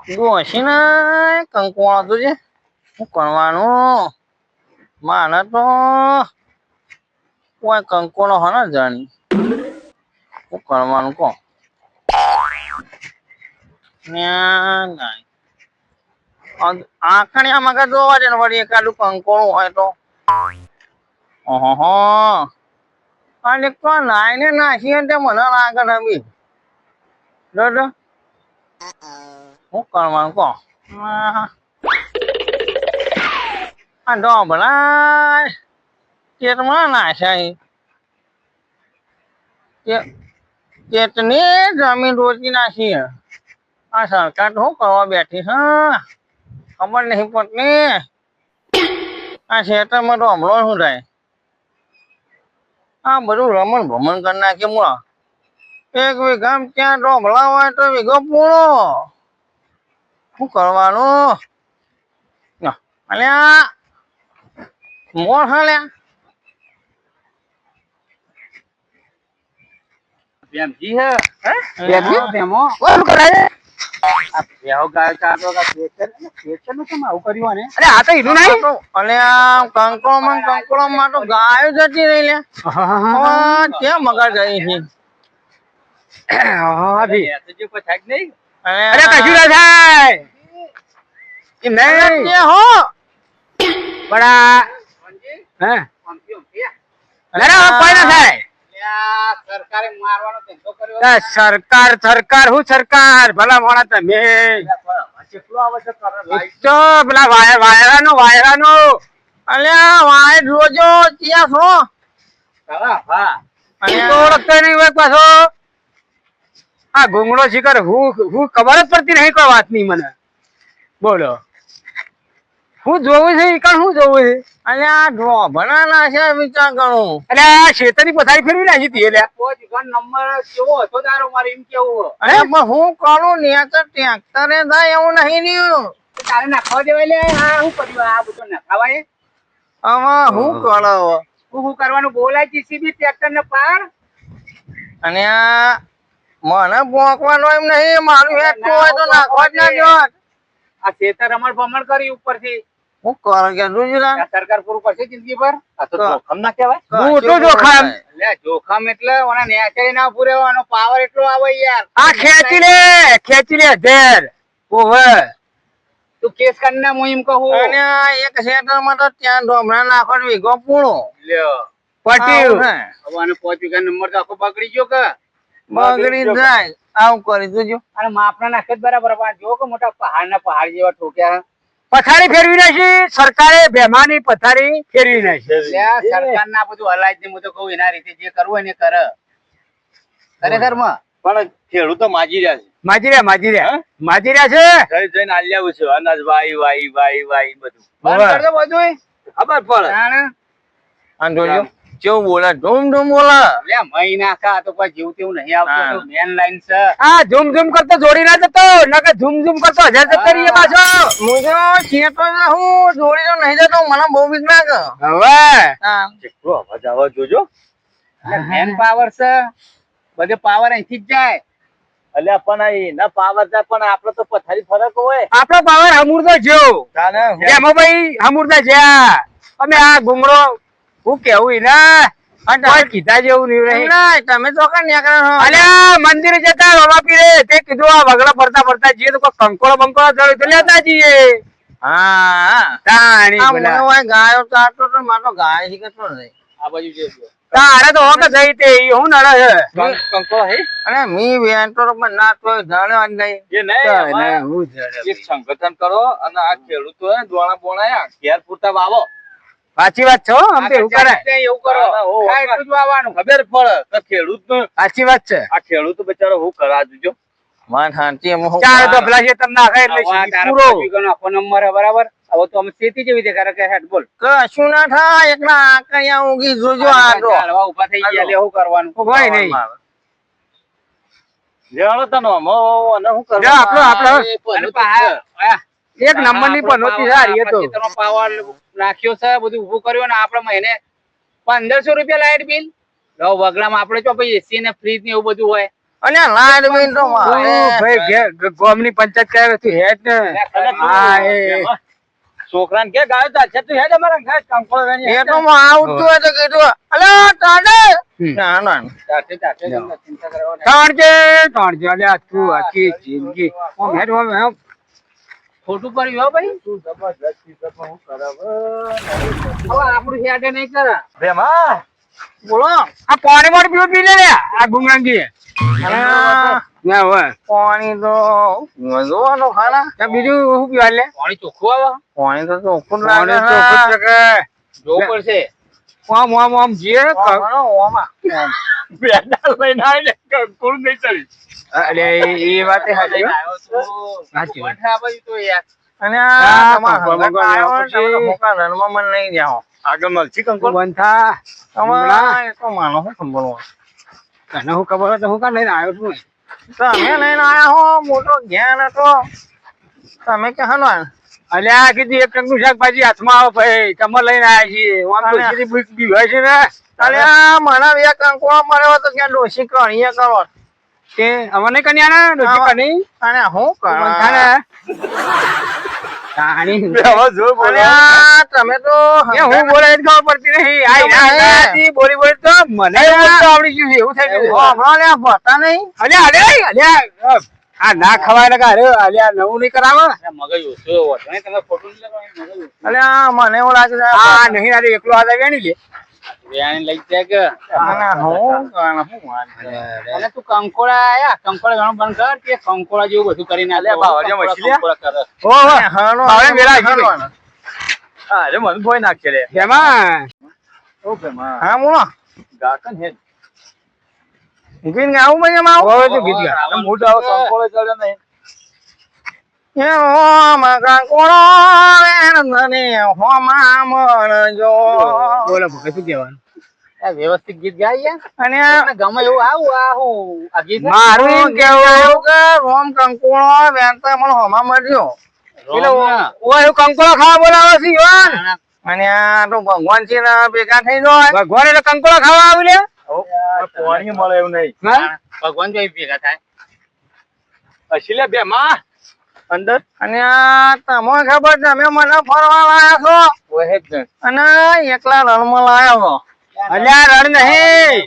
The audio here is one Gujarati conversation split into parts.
ડોશીને કંકોળો તો છે શું કરવાનું માને તો કોઈ કંકોળો હો ને જાણી શું કરવાનું કહો આખણિયા મગજ જોવા છે ને વળી એકાદું કંકોળું હોય તો ઓહો અને કોણ નાઈને નાખીએ તે મને લાગે ને બી દાદા શું કરવાનું કહો આ ડોબલા ચેતમાં નાખ્યા ચેતની જમીન રોજી નાખી આ સરકાર શું કરવા બેઠી છે ખબર નહીં પડતી આ ખેતરમાં તો હમણાં શું થાય આ બધું રમણ ભ્રમણ કરી નાખીએ મૂળા એક વીઘા ત્યાં ડોબલા હોય તો વીઘો પૂરો શું કરવાનું અલ્યા મોર હાલ્યા પ્રેમજી હે પ્રેમજી પ્રેમો કોણ કરે આ બેહો ગાય કાટો કા ખેતર નું કેમ આવું કર્યું ને અરે આ તો ઈનું નહીં અલ્યા કંકોળો માં તો ગાય જતી રહી લે કેમ મગર ગઈ છે હા ભી તો જે કોઈ થાય નહીં અરે કશું ના થાય એ નહીં હો બડા હે અરે કોઈ ના થાય સરકારે મારવાનો ધંધો કર્યો સરકાર હું સરકાર ભલા મોણા તમે કેટલો આવે છે તો પેલા વાયરાનો અલ્યા વાય રોજો ત્યાં છો હા તો ઓળખતો નહીં હોય પાછો આ ઘૂંગળો શિકાર હું ખબર જ પડતી નહીં કોઈ વાત નહીં મને બોલો હું જોવું છે ઈ કણ હું જોવું છે અલ્યા ઢોભણા નાખ્યા વિચાર કરું અરે આ શેતરની પથારી ફેરવી નાખી હતી એટલે કોઈ નંબર કેવો હતો તારો મારે એમ કેવું અરે પણ હું કરું ને તો ટ્રેક્ટરે થાય એવું નહીં રહ્યું તારે નાખવા દેવાય લે આ શું કર્યું આ બધું નખાવાય હવે હું કરો શું કરવાનું બોલાય જીસીબી ટ્રેક્ટર ને પાર અને મને પોંકવાનો એમ નહીં મારું હેઠું હોય તો નાખવા જ ના દેવા આ ખેતર રમણ ભમણ કરી ઉપરથી હું કરું કે ગુજરાત આ સરકાર પૂરું કરશે જિંદગી પર આ તો જોખમ ના કહેવાય મોટું જોખમ એટલે જોખમ એટલે ઓના નેચે ના પૂરેવાનો પાવર એટલો આવે યાર આ ખેંચી લે ધેર ઓવે તું કેસ કરીને હું એમ કહું અને એક સેન્ટરમાં તો ત્યાં ઢોમણા નાખવાનો વીઘો પૂરો લ્યો પટ્યું હવે આને 5 વીઘા નંબર તો આખો બગડી ગયો કે બગડી જાય આવું કરી જોજો અને માપના નાખે જ બરાબર પણ જો કે મોટા પહાડ જેવા ઠોક્યા પથારી ફેરવી નાખી સરકારે બેમાની પથારી ફેરવી નાખી સરકાર ના બધું હલાય છે હું તો કહું એના રીતે જે કરવું હોય ને કરે ખરેખર માં પણ ખેડૂતો માજી રહ્યા છે માજી રહ્યા છે જઈને આલ્યા છે અનાજ વાઈ બધું બંધ કરજો બધું ખબર પડે જાણે અને જોજો કેવું બોલે ધૂમ બોલે લે મહિના કા તો કોઈ જીવ તેવું નહીં આવતું મેન લાઈન છે આ ઝૂમ કરતો જોડી ના જતો નકર ઝૂમ કરતો હજાર જતો રહીએ પાછો હું તો ખેતો હું જોડી તો નહીં જતો મને બહુ બીક લાગે હવે કેટલો અવાજ આવે જોજો મેન પાવર છે બધે પાવર અહીંથી જ જાય અલ્યા પણ એના પાવર થાય પણ આપડે તો પથારી ફરક હોય આપણો પાવર હમુરદો જ્યો એમાં ભાઈ હમુરદા જ્યાં અમે આ ગુંગળો હું કેવું કોઈ કીધા જેવું નહીં તમે તો અલ્યા મંદિરે જતા બાબા પીરે તે કીધું આ વગડા ફરતા જઈએ તો કોઈ કંકોળો બંકોળો થયો તો લેતા જઈએ હા ગાયો ચારતો તો મારો ગાય શીખતો નહીં આ બાજુ જે તારે તો હોક જઈ તે હું નડે છે કંકોળો હે અને મી વેન્ટો પણ ના તો જાણ્યો જ નહીં એ નહીં એક સંગઠન કરો અને આ ખેડૂતો દોણા બોણા ઘેર પૂરતા વાવો સાચી વાત છે આમ તો એવું કરે એવું કરો એટલું જ વાવવાનું ખબર પડે તો ખેડૂત સાચી વાત છે આ ખેડૂત બચારો હું કરા જોજો માન શાંતિ એમ હું ચાર તો ભલા છે તમને આખા એટલે પૂરો આખો નંબર બરાબર હવે તો અમે ખેતી જેવી રીતે કરે કે હેડ બોલ કશું ના થાય એકલા આકડિયા ઊંઘી જોજો આ તો ઉભા થઈ ગયા એટલે શું કરવાનું ભાઈ નહીં લેવાનો તનો મો અને હું કરું આપણો એક નંબર ની પણ પનોતી સારી તો પાવર નાખ્યો છે બધું ઉભું કર્યું ને આપડે મહિને 1500 રૂપિયા લાઈટ બિલ વગડામાં આપડે તો એસી ને ફ્રીજ ને એવું બધું હોય અને લાડ બી તો મારે ભાઈ ગામની પંચાયત કરે તું હેડ ને હા એ છોકરાને કે ગાયો તો છે તું હેડ અમારા ઘર કંકોળો વેણી એ તો માં આવતું હોય તો કીધું અલે તાડે ના ના ચાટે ચિંતા કરવાની તાણજે અલ્યા તું આખી જિંદગી ઓમ હેડ ઓમ એમ ખોટું કર્યું હો ભાઈ તું જબરજસ્ત ચીજ હું કરાવ હવે આપણું હેડે નહીં કરે બેમાં બોલો આ પાણી મોટી પીવું પી લે આ ગુંગરાંગી ના હોય પાણી તો જોવાનું ખાના ત્યાં બીજું શું પીવા લે પાણી ચોખ્ખું આવે પાણી તો ચોખ્ખું જ પાણી લાગે ચોખ્ખું જ છે જોવું પડશે ઓમ ઓમ ઓમ જીએ ઓમાં બેડા લઈને આવીને કંકોળ નહીં ચડી અરે એ વાત સાચી હો. સાચી વાત આ બાજુ તો યાર અને હા, તમારા કંકોળ હંગાત બંકોળ આવ્યો લેવા ને, પછી. તમે મોકા રનમાં મને લઈ જાઓ આગળ મળશે કંકોળ બંધ થા તમારે તો માનો શું ખબર હોય. તને હું ખબર હોય તો હું કાં લઈને આવ્યો છું ને? તમે લઈને આયા હો મોટો જ્ઞાન હતો તમે કે હનો અલ્યા કીધું એક ટંકનું શાકભાજી હાથમાં આવો ભાઈ તમે લઈને આવ્યા છીએ આમ તો અલ્યા. સીધી ભૂખ બી હોય છે ને અરે આ મને બે કંકુઆ મળ્યો તો ક્યાં ડોશી કણીએ કરો તે અમને કન્યા ને ડોશી આવા. કની અને હું બંધ થા કરો ને તાણી હવે જો અરે આ તમે તો એ હું બોલે એ જ ખબર પડતી નહીં આ ઈના હંગાથી બોલી બોલી તો મને બોલતા આવડી ગયું છે, એવું થઈ ગયું છે. હમણાં લે ભરતા નહીં અલ્યા અલ્યા આ ના ખવાય ને અરે અલ્યા નવું નહીં કરાવે મગજ ઓછો હોતો નહીં તમે ખોટું નહીં લગાવવાનું મગજ ઓછું અરે આ મને એવું લાગે છે આ નહીં અરે એકલો હાથ વેણી લે વેણી લઈ જાય કે અને હું કારણ શું વાત છે? અને તું કંકોળા આયા કંકોળા ઘણું બંધ કર કે કંકોળા જેવું બધું કરીને અલ્યા બાવળિયા મછી લે. કંકોળા કરે ઓહો અને હાલો હવે વેલા હાલો. આવી ગઈ. અરે મને ભોય નાખશે રે એમાં ઓ બેમાં હા બોલો ગાકન હે ગીત ગાવું મને એમાં આવું? હવે તો ગીત ગા. મોટો આવો કંકોળો ચડે નહીં એ હોમાં કાંકોળો વેણધને હોમાં મળજો. બોલો ભગત શું કહેવાનું આ વ્યવસ્થિત ગીત ગાય અને યાર ગમે એવું આવું આ હું આ ગીત મારું એમ કેવું એવું કે રોમ કંકોળો વેણતા મને હોમાં મળજો. પેલો ઓય હું કંકોળો ખાવા બોલાવે છે ઈવાન. અને આ તો ભગવાન છે ને ભેગા થઈ જાય ભગવાન એટલે કંકોળો ખાવા આવી લે પાણી મળે એવું નહીં હા? ભગવાન જો ભેગા થાય અશીલે બે માં અંદર અને આ તમને ખબર તમે મને ફરવા લાયા છો ઓહે જ અને એકલા રણમાં લાયા છો. અલ્યા રડ નહીં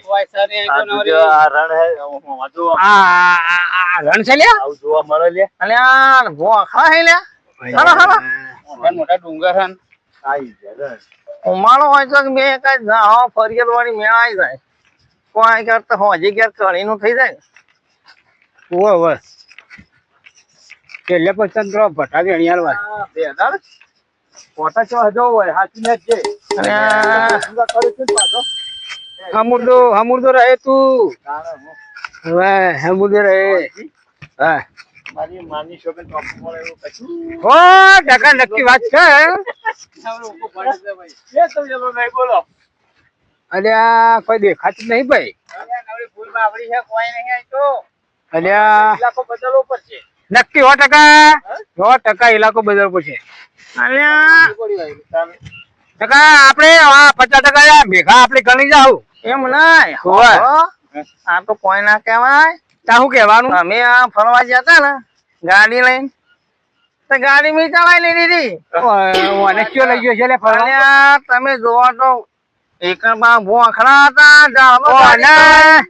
આ રણ હે વાંધો આ રણ છે લ્યા આવું જોવા મળે લે અને આ ભોખા હે લ્યા હાલો હાલો મોટા મોટા ડુંગર હન આઈ જાય ઉમાળો હોય તો બે કઈ જાઓ ફરિયાદ વાળી મેળાઈ જાય કોઈ કરતા હોજી ઘેર કળીનું થઈ જાય ઓય ઓય છેલ્લે પછી ચંદ્ર ભટાવી અણિયાર વાત બે હજાર પોતા ચો હજો હોય હાચી ને છે અને આ પાછો હમુરદો રહે તું હવે હમુરદો રહે હા મારી માની શોકે ટોપ મળે એવું કશું ઓ ટકા નક્કી વાત છે એ તો ચલો નહીં બોલો અલ્યા કોઈ દેખાતું નહીં ભાઈ નવરી ફૂલ બાવડી છે કોઈ નહીં આઈ તો અલ્યા ઇલાકો બદલવો પડશે નક્કી 100% ઇલાકો બદલવો પડશે અલ્યા ટકા આપણે 50% ભેગા આપણે ગણી જાવ એમ નહીં હોય. હો, આ તો કોઈ ના કહેવાય તા શું કહેવાનું અમે આ ફરવા જતા ને ગાડી લઈને તો ગાડી મેં ચલાવી લઈ દીધી ઓને કયો લઈ ગયો છે લે ફરવા અલ્યા તમે જોવો તો એક ભોખડા હતા ઝાડમાં ઓને ગાડી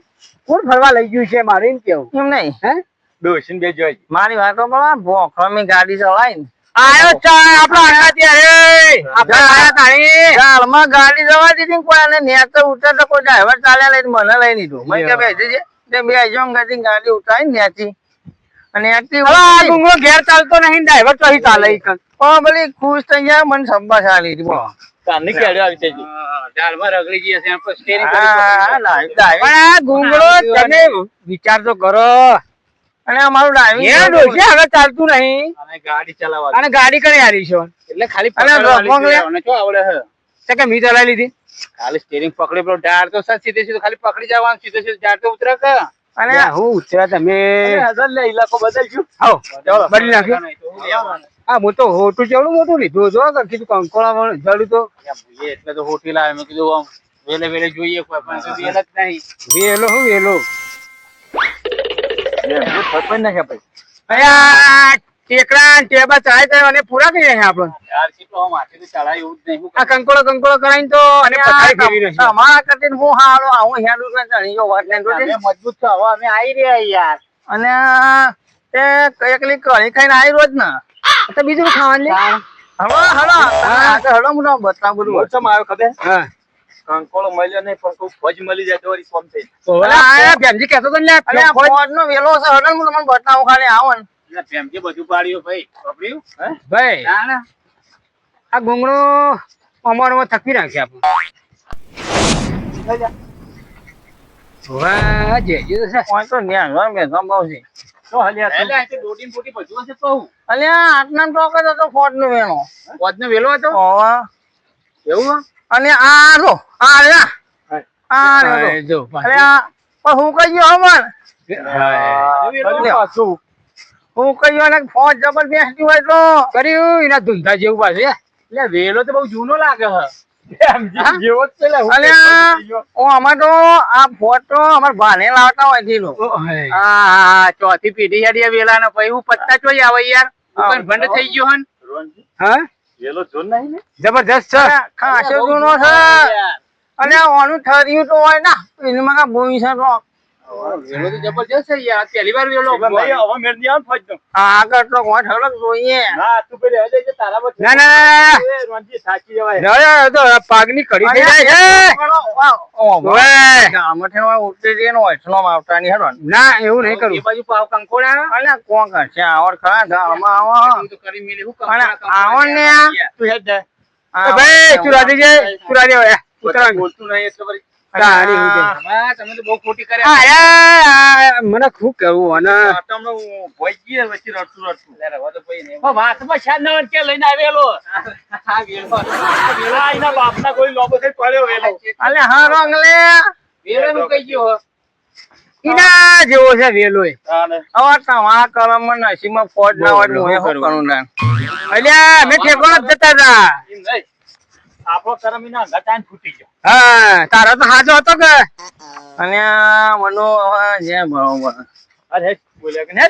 કોણ ફરવા લઈ ગયું છે મારે એમ કેવું એમ નહીં હે ડોસીને બે જોઈ મારી વાતો બોલો ભોખડા મેં ગાડી ચલાવી આયો ચાય આપણો આયા ત્યારે આપણે આયા તાણી ઝાડમાં ગાડી જવા દીધી કોઈ અને નેચર ઉતરતો કોઈ ડ્રાઈવર ચાલ્યા લઈને મને લઈ લીધું મેં કે બેસી છે તે બે જણ ગાડી ઉતારી નેચી અને એકથી હવે આ ડુંગરો ઘેર ચાલતો નહીં ડ્રાઈવર તો અહીં ચાલે ઈ કણ. ભલી ખુશ થઈ ગયા મને સબ્બા ચાલી હતી બોલો કાની કેડે આવી છે ઝાડમાં રગડી ગઈ હશે આપણે સ્ટેરિંગ પણ આ ગુંગળો તમે વિચાર તો કરો અને અમારું એ ડોશી હવે ચાલતું નહીં અને ગાડી ચલાવવા અને ગાડી કઈ હારી છે એટલે ખાલી અને રફોંગ લે. પકડવાની શું આવડે હે તો કે મી ચલાવી લીધી ખાલી સ્ટેરિંગ પકડી પેલો ડાળ તો સર સીધે સીધું ખાલી પકડી જવાનું સીધે સીધું ડાળ તો ઉતરે કે અને લ્યા, હું ઉતર્યા તમે હજાર લે ઇલાકો બદલજો આવો બદલી નાખ્યું હા હું તો હોટું ચેવડું મોટું લીધું જો કે કીધું કંકોળા જડું તો એટલે તો હોટી લાવે મેં કીધું આમ વેલે વેલે જોઈએ કોઈ પણ તો વેલા જ નહીં વેલો હું વેલો અયા ટેકરા ને ટેબા ચડાઈ તો અને પૂરા કરી રહ્યા આપણને યાર કેટલો માથે ચડાય એવું જ નહીં. આ કંકોળો કરાઈને તો અને પથારી ફેરવી નાખી. તમારા કરતી હું હાલો આવું હેડું તો ચણી જો વાત નહીં તો અમે મજબૂત છો હવે અમે આવી રહ્યા યાર. અને તે એકલી કઢી ખાઈને આવી રોજ ને તો બીજું ખાવાનું લે. હલો હું બતાવ બધું મોસમ આવ્યો ખબર હા કંકોળો મળ્યો નહીં પણ કોઈ ફોજ મળી જાય તો વળી કોમ થઈ. ઓલા આ ભેમજી કહેતો તો ને લે, અલ્યા ફોજ નો વેલો છે હડન હું તમને બતાવું ખાલી આવો ને એટલે ફેમજી બધું પાડ્યું ભાઈ વાપર્યું હે ભાઈ ના ના આ ગુંગળો અમારમાં થકી નાખશે આપણે. વાહ જે જે છે. કોઈ તો ધ્યાન હોય મેં સંભાવશે તો હલ્યા એટલે આ તો દોડીને બોડી બધું હશે કહું અલ્યા આટલા ટોક જ હતો ફોજ નો વેલો ફોજનો વેલો હતો હોવા. એવું અને આ રો આ રે આ હા, રે જો અરે આ પણ હું કઈ ગયો હમણ પાછું હું કઈ ગયો ને ફોજ જબર બેસતી હોય તો કર્યું એના ધૂંધા જેવું પાછું હે. એટલે વેલો તો બહુ જૂનો લાગે હ જેવો જ પેલા અલ્યા ઓ અમાર તો આ ફોજ તો અમાર ભાને લાવતા હોય થીલો હા ચોથી પેઢી યાર વેલા ના પછી હું પત્તા ચોઈ આવે યાર હું ભંડ થઈ ગયો હન હા વેલો જોન નહીં ને જબરજસ્ત છે. ખાસો જૂનો છે અને ઓનું ઠર્યું તો હોય ના એમાં કા બોઈ છે તો વેલો તો જબરજસ્ત છે યાર પહેલી વાર વેલો હવે મેર ની આમ ફોજ આગળ તો કોઈ ઠરક જોઈએ ના તું પેલે હવે જે તારા પર ના, ના, ના. રોંજી સાચી જવાય ના, તો આ પાગની કડી થઈ જાય છે. ઓવે. ઉતરી જઈએ ને વૈષ્ણવ આવતા ની હેડો ના એવું નહીં એ કરું. બાજુ પાવ કંકોડા અલ્યા કોણ કરશે આવડ ખરા ગામમાં આવો તો કરી મેલે હું અને આવો ને તું હેડ જા એ ભાઈ તું રાજી જાય તું રાજી હોય ઉતરાણ. બોલતું નહીં એટલે વળી તારી હું કહે. હા તમે તો બહુ ખોટી કરે હા, યાર, મને શું કરવું અને તમને ભોઈ ગયે વચ્ચે રડતું વાતમાં શાદ ના કે લઈને આવેલો આ વેલો આઈના બાપના કોઈ લોબો થઈ પડ્યો વેલો અલ્યા હા રંગ લે વેલો નું કઈ ગયો ઈના જેવો છે વેલો એ. હવે તમારા કરમમાં નસીબમાં ફોજ ના હોય તો હું એ શું કરું તાન? અલ્યા અમે ઠેકોણા જ જતા હતા. આપણો કરમ એના ગટાન ફૂટી ગયો હા તારો તો હાજો હતો કે અને મનો હવે જે બરોબર અરે બોલ્યા કે ને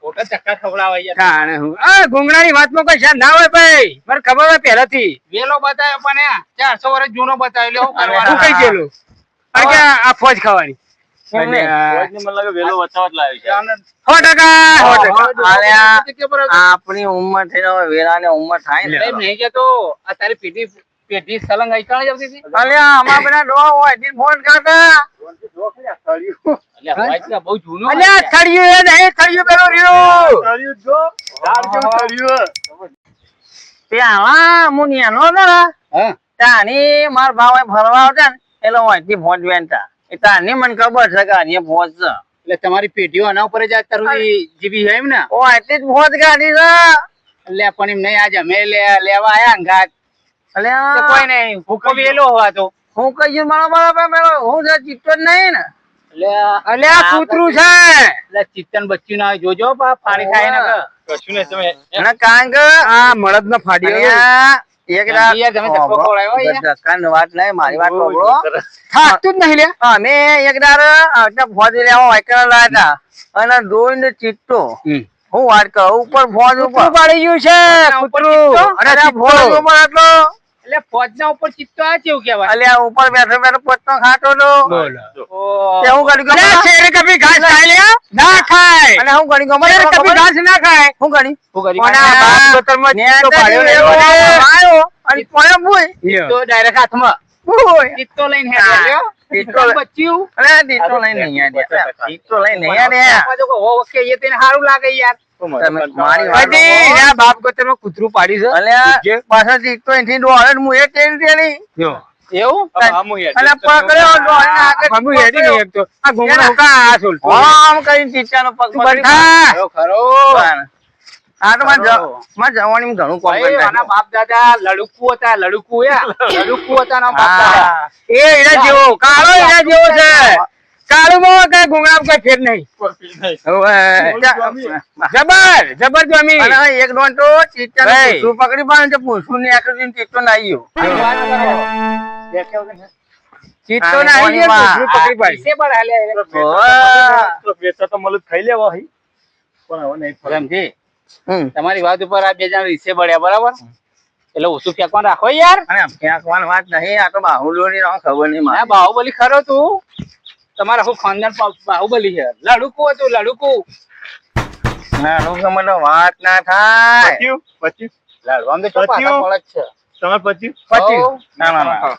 ખોટા ચક્કા ખવડાવા યાર તાણે હું ગુંગળાની વાતમાં કોઈ શાદ ના હોય ભાઈ મને ખબર હોય પહેલાથી. વેલો બતાવ્યો પણ 400 વર્ષ જૂનો બતાવ્યો શું તું કરવાનું કઈ ગયેલું અને કે આ ફોજ ખાવાની એમને મને લાગે વેલો બચાવત લાવ્યો છે 100%. અલ્યા આપણી ઉંમર થઈ હવે વેરાની ઉંમર થાય ને સાહેબ નહીં કેતો આ તારી પેઢી સલંગ આઈકાણે જ આવતી હતી અલ્યા અમાર બધા ડોહા હોય તે ફોન કરતા અલ્યા વાઈટ ના બહુ જૂનો અલ્યા થળિયું એ નહીં થળિયું પેલું રહ્યું. પેલા હું નેનો હતો ને હા તાની માર ભાવ ફરવા આવતા ને એટલે હોય તે ફોજ વેનતા એ તાની મને ખબર છે કે આ ફોજ છે એટલે તમારી પેઢીઓ આના ઉપર જ તારું જીવી છે એમ ને ઓ એટલી જ ફોજ ગાડી છે એટલે પણ એમ નહીં આજ અમે લેવા આયા અંગાત તો અલ્યા કોઈ નહીં ભૂકો વેલો હોવા તો હું કઈ મારા મારા હું છે ચિત્તો જ નહીં ને અલ્યા કૂતરું છે. એટલે ચિત્તન બચ્ચું ના જોજો પાણી ખાય ને કશું નહીં તમે અને કારણ કે આ મળદ ના ફાડી અલ્યા એક રાત યાર તમે ધક્કો ખવડાવ્યો યાર. ધક્કાની વાત નહીં મારી વાત સાંભળો. થાકતું જ નહીં લે. અમે એક દાર આવતા ફોજ લેવા વાયકરા લાયા હતા અને જોઈને ચિત્તો હું વાત કહું ઉપર ફોજ ઉપર કૂતરું પાડી ગયું છે કૂતરું. અને આ ફોજ ઉપર એટલો એટલે ફોજના ઉપર ચિત્તો આ કેવું કહેવાય અલ્યા ઉપર બેઠો બેઠો પોતનો ખાતો તો બોલો. તે હું કરી ગયો અલ્યા શેરે કભી ઘાસ ખાય લે ના ખાય. અને હું કરી ગયો શેરે કભી ઘાસ ના ખાય. હું કરી શું કરી કોના બાપ ગોતરમાં ચિત્તો પાડ્યો ને એવો. આવ્યો અને કોને બોય લ્યો. તો ડાયરેક્ટ હાથમાં બોય ચિત્તો લઈને હેડ્યા લ્યો. ચિત્તો લઈ- બચ્યું અરે દીતો લઈને નહીં આયા દીતો લઈને નહીં આયા પાછો કહો, ઓકે એ તેને સારું લાગે યાર તમે મારી વાત બધી આ બાપ ગોતરમાં કૂતરું પાડી છે. અલ્યા પાછા દીતો અહીંથી દોડે ને હું એ ટેન્શન નહીં જો. એવું અને પકડ્યો દોડીને આગળ બાબુ હેડી નહીં એક તો. આ ગુંગળો હું કાં આ સોલતો? આમ કરીને ચીચાનો પગ તું પકડી બંધા. ખરો ખરો આ તો મારે જવાની ઘણું કોમ ભાઈ, કરતા આના બાપ દાદા લડુકુ હતા લડુકુ હતા ના બાપ દાદા હા. એ એના જેવો કાળો એના જેવો છે. કાળુમાં કઈ ગુંગળામાં કઈ ફેર નહીં. જબર જબર જમી. અને એક ડોન તો ચીચાનો ભાઈ. પૂંછડું પકડી પાડે છે પૂંછડું ની આકૃતિ ચીચો નાઈ ગયો વાત કરો. દેખ્યો કે નહીં? ચીતો નહીં યાર, ભૂખરું પકડી પાડી. વિશે પણ હાલે ઓવા. તો વેચા તો મળે ખાઈ લેવા હી પણ હવે નહીં ફરે. સમજી? હમ. તમારી વાત ઉપર આ બે જણા રીસે બળ્યા, બરાબર? એટલે ઓછું ફેંકવાનું રાખો યાર. અને ફેંકવાની વાત નહીં, આ તો બાહુલોની નો ખબર નહીં હા, મારે. બાહુબલી ખરો તું. તમારા હું ખાનદાન બાહુબલી છે. લડુકુ હતું, લડુકુ. ના, લોકો મને વાત ના થાય. પચ્યું? લડવામાં તો પચ્યું? પાછા મળે જ છે. તમારે પચ્યું? પછી હઉ. ના ના ના